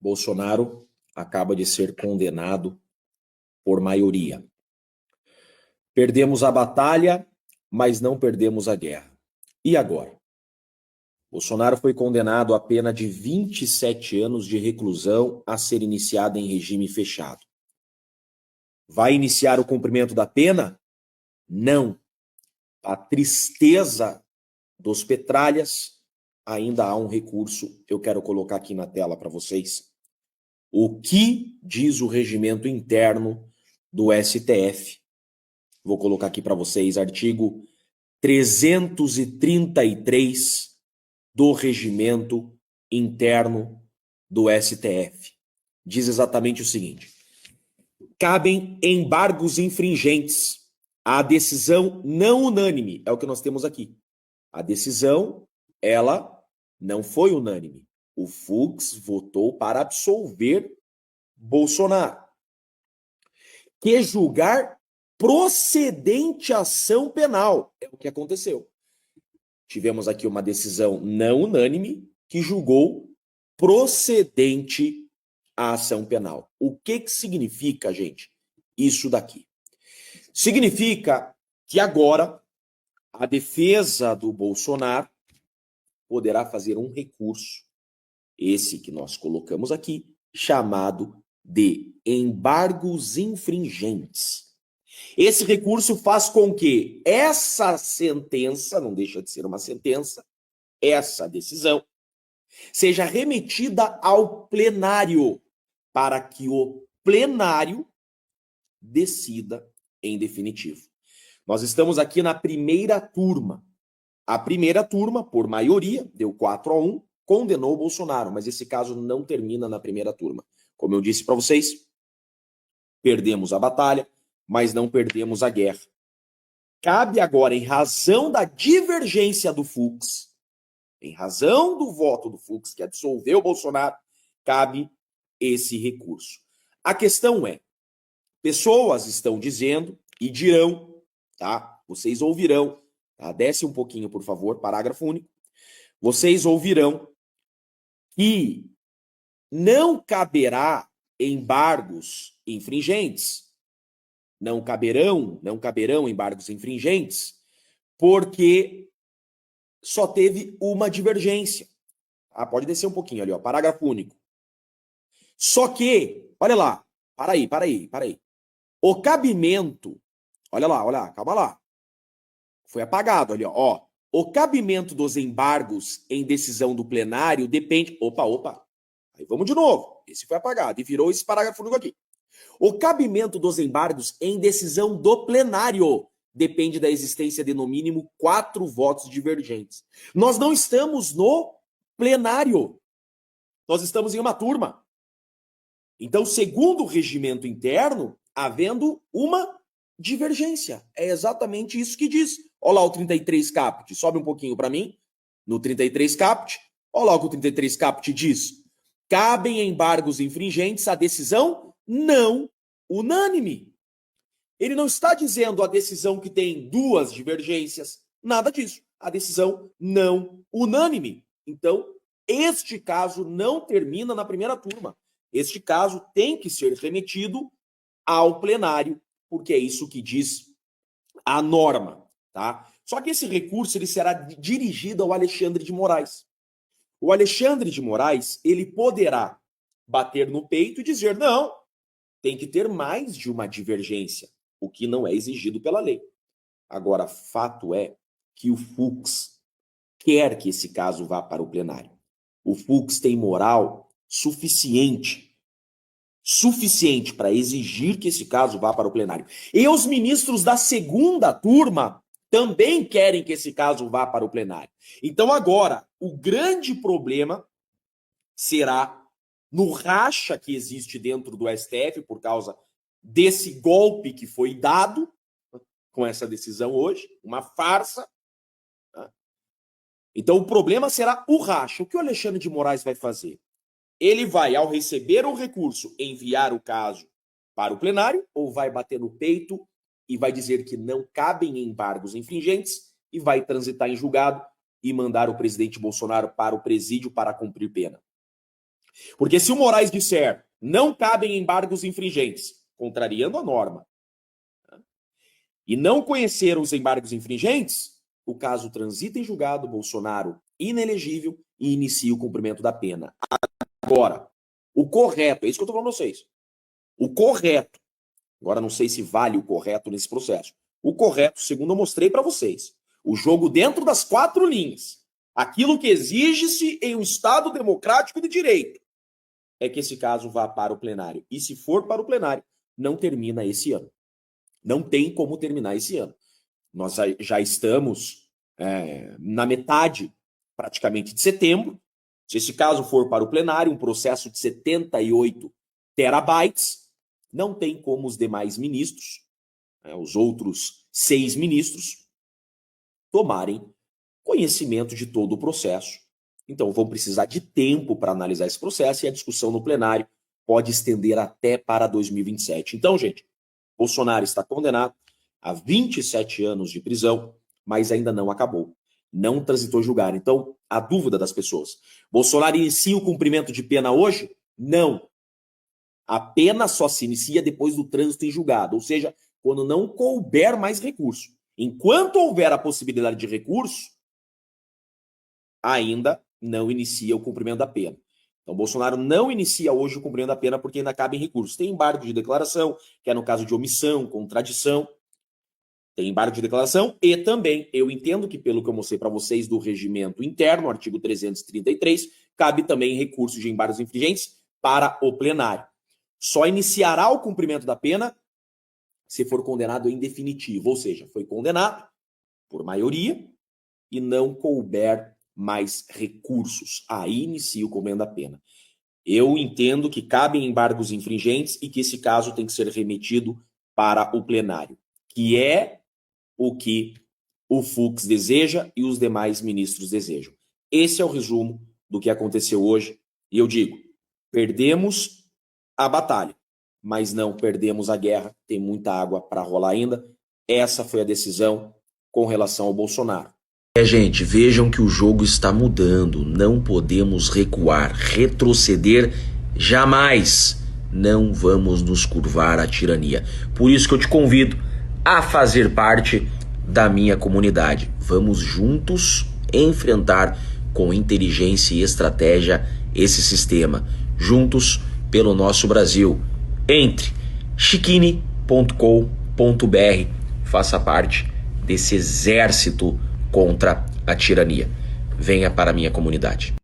Bolsonaro acaba de ser condenado por maioria. Perdemos a batalha, mas não perdemos a guerra. E agora? Bolsonaro foi condenado a pena de 27 anos de reclusão a ser iniciada em regime fechado. Vai iniciar o cumprimento da pena? Não. A tristeza dos petralhas, ainda há um recurso, eu quero colocar aqui na tela para vocês. O que diz o regimento interno do STF? Vou colocar aqui para vocês, artigo 333 do regimento interno do STF. Diz exatamente o seguinte: cabem embargos infringentes à decisão não unânime, é o que nós temos aqui. A decisão, ela não foi unânime. O Fux votou para absolver Bolsonaro. Que julgar procedente ação penal. É o que aconteceu. Tivemos aqui uma decisão não unânime que julgou procedente a ação penal. O que significa, gente, isso daqui? Significa que agora a defesa do Bolsonaro poderá fazer um recurso, esse que nós colocamos aqui, chamado de embargos infringentes. Esse recurso faz com que essa sentença, não deixa de ser uma sentença, essa decisão, seja remetida ao plenário, para que o plenário decida em definitivo. Nós estamos aqui na primeira turma. A primeira turma, por maioria, deu 4-1, condenou o Bolsonaro, mas esse caso não termina na primeira turma. Como eu disse para vocês, perdemos a batalha, mas não perdemos a guerra. Cabe agora, em razão da divergência do Fux, em razão do voto do Fux, que absolveu o Bolsonaro, cabe esse recurso. A questão é, pessoas estão dizendo e dirão, tá? Vocês ouvirão, tá? Desce um pouquinho, por favor, parágrafo único. Vocês ouvirão que não caberá embargos infringentes. Não caberão embargos infringentes, porque só teve uma divergência. Ah, pode descer um pouquinho ali, ó, parágrafo único. Só que, olha lá, para aí. O cabimento, olha lá, calma lá. Foi apagado ali, ó. O cabimento dos embargos em decisão do plenário depende... Opa. Aí vamos de novo. Esse foi apagado e virou esse parágrafo único aqui. O cabimento dos embargos em decisão do plenário depende da existência de, no mínimo, 4 votos divergentes. Nós não estamos no plenário. Nós estamos em uma turma. Então, segundo o regimento interno, havendo uma divergência. É exatamente isso que diz. Olha lá o 33 caput. Sobe um pouquinho para mim. No 33 caput. Olha lá o que o 33 caput diz. Cabem embargos infringentes à decisão não unânime. Ele não está dizendo a decisão que tem 2 divergências. Nada disso. A decisão não unânime. Então, este caso não termina na primeira turma. Este caso tem que ser remetido ao plenário, porque é isso que diz a norma, tá? Só que esse recurso ele será dirigido ao Alexandre de Moraes. O Alexandre de Moraes, ele poderá bater no peito e dizer, não, tem que ter mais de uma divergência, o que não é exigido pela lei. Agora, fato é que o Fux quer que esse caso vá para o plenário. O Fux tem moral suficiente para exigir que esse caso vá para o plenário. E os ministros da segunda turma também querem que esse caso vá para o plenário. Então agora, o grande problema será no racha que existe dentro do STF por causa desse golpe que foi dado com essa decisão hoje, uma farsa. Então o problema será o racha. O que o Alexandre de Moraes vai fazer? Ele vai, ao receber o recurso, enviar o caso para o plenário ou vai bater no peito e vai dizer que não cabem embargos infringentes e vai transitar em julgado e mandar o presidente Bolsonaro para o presídio para cumprir pena? Porque se o Moraes disser não cabem embargos infringentes, contrariando a norma, e não conhecer os embargos infringentes, o caso transita em julgado, Bolsonaro inelegível e inicia o cumprimento da pena. Agora, o correto, é isso que eu estou falando para vocês. O correto, agora não sei se vale o correto nesse processo. O correto, segundo eu mostrei para vocês, o jogo dentro das 4 linhas, aquilo que exige-se em um Estado democrático de direito, é que esse caso vá para o plenário. E se for para o plenário, não termina esse ano. Não tem como terminar esse ano. Nós já estamos na metade, praticamente, de setembro. Se esse caso for para o plenário, um processo de 78 terabytes, não tem como os demais ministros, os outros 6 ministros, tomarem conhecimento de todo o processo. Então, vão precisar de tempo para analisar esse processo e a discussão no plenário pode estender até para 2027. Então, gente, Bolsonaro está condenado a 27 anos de prisão, mas ainda não acabou. Não transitou julgar. Então, a dúvida das pessoas. Bolsonaro inicia o cumprimento de pena hoje? Não. A pena só se inicia depois do trânsito em julgado, ou seja, quando não couber mais recurso. Enquanto houver a possibilidade de recurso, ainda não inicia o cumprimento da pena. Então, Bolsonaro não inicia hoje o cumprimento da pena porque ainda cabe em recurso. Tem embargo de declaração, que é no caso de omissão, contradição. Tem embargo de declaração e também, eu entendo que pelo que eu mostrei para vocês do regimento interno, artigo 333, cabe também recurso de embargos infringentes para o plenário. Só iniciará o cumprimento da pena se for condenado em definitivo, ou seja, foi condenado por maioria e não couber mais recursos. Aí inicia o cumprimento da pena. Eu entendo que cabem embargos infringentes e que esse caso tem que ser remetido para o plenário, que é o que o Fux deseja e os demais ministros desejam. Esse é o resumo do que aconteceu hoje. E eu digo, perdemos a batalha, mas não perdemos a guerra. Tem muita água para rolar ainda. Essa foi a decisão com relação ao Bolsonaro. Gente, vejam que o jogo está mudando. Não podemos recuar, retroceder jamais. Não vamos nos curvar à tirania. Por isso que eu te convido a fazer parte da minha comunidade. Vamos juntos enfrentar com inteligência e estratégia esse sistema. Juntos pelo nosso Brasil. Entre chiquini.com.br, faça parte desse exército contra a tirania. Venha para a minha comunidade.